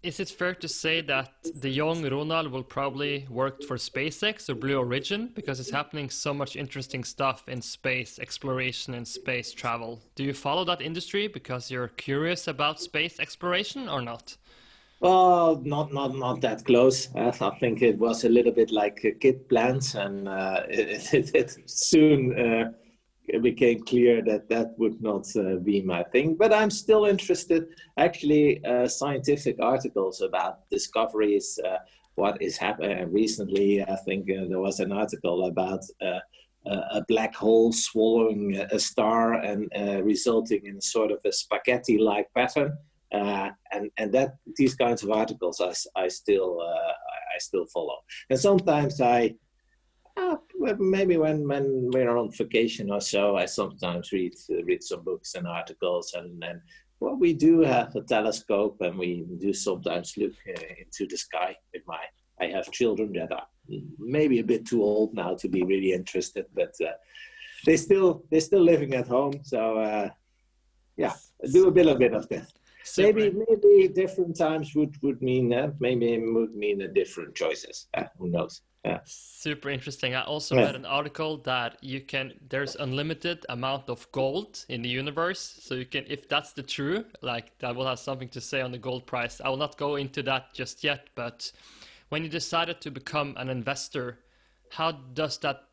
is it fair to say that the young Ronald will probably work for SpaceX or Blue Origin because it's happening so much interesting stuff in space exploration and space travel? Do you follow that industry because you're curious about space exploration or not? Well, not that close. I think it was a little bit like kid plans, and it soon it became clear that that would not be my thing. But I'm still interested. Actually, scientific articles about discoveries, what is happening. Recently, I think there was an article about a black hole swallowing a star and resulting in sort of a spaghetti-like pattern. And that these kinds of articles I still follow. And sometimes maybe when we're on vacation or so, I sometimes read some books and articles, and well, we do have a telescope, and we do sometimes look into the sky with I have children that are maybe a bit too old now to be really interested, but they're still living at home, so yeah, I do a little bit of that. Maybe different times would mean maybe it would mean a different choices. Who knows? Yeah. Super interesting. I also read an article that there's unlimited amount of gold in the universe. So you can, if that's the true, like that will have something to say on the gold price. I will not go into that just yet, but when you decided to become an investor, how does that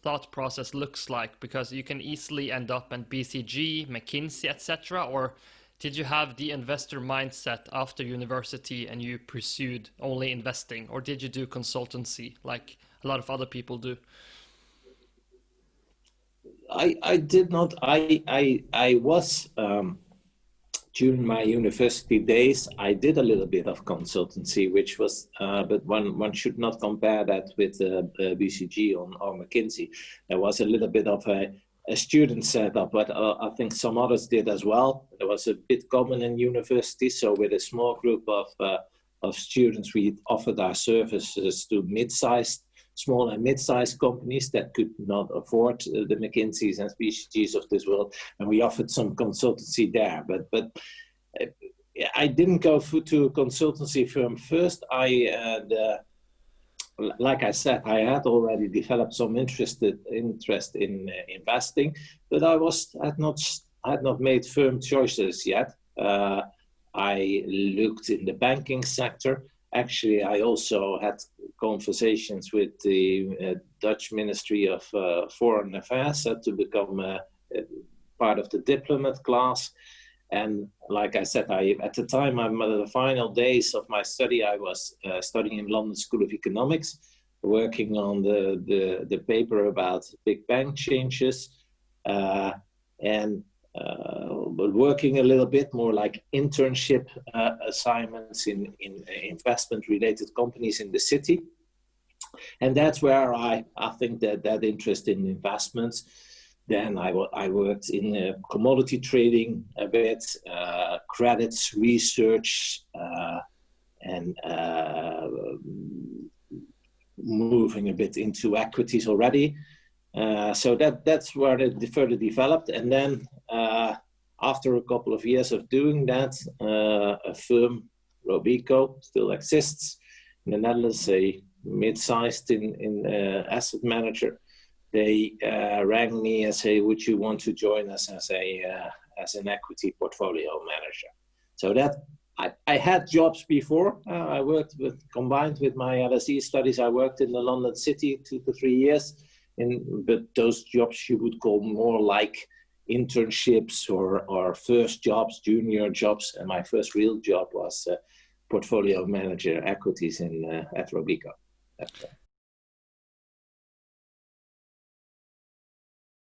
thought process looks like? Because you can easily end up at BCG, McKinsey, etc. Or did you have the investor mindset after university and you pursued only investing, or did you do consultancy like a lot of other people do? I did not. I was during my university days, I did a little bit of consultancy, which was, but one should not compare that with BCG or McKinsey. There was a little bit of a student setup, but I think some others did as well. It was a bit common in university, so with a small group of students, we offered our services to small and mid-sized companies that could not afford the McKinseys and BCGs of this world, and we offered some consultancy there. But I didn't go to a consultancy firm first. Like I said, I had already developed some interest in investing, but I had not made firm choices yet. I looked in the banking sector. Actually, I also had conversations with the Dutch Ministry of Foreign Affairs to become part of the diplomat class. And like I said, at the time, I'm at the final days of my study. I was studying in London School of Economics, working on the paper about Big Bang changes, and working a little bit more like internship assignments in investment-related companies in the city. And that's where I think that interest in investments. Then I worked in commodity trading a bit, credits research, and moving a bit into equities already. So that's where it further developed. And then after a couple of years of doing that, a firm, Robeco, still exists in the Netherlands, a mid-sized in asset manager. They rang me and say, "Would you want to join us as an equity portfolio manager?" So that I had jobs before. I worked combined with my LSE studies. I worked in the London city 2 to 3 years, but those jobs you would call more like internships or first jobs, junior jobs. And my first real job was portfolio manager equities at Robeco.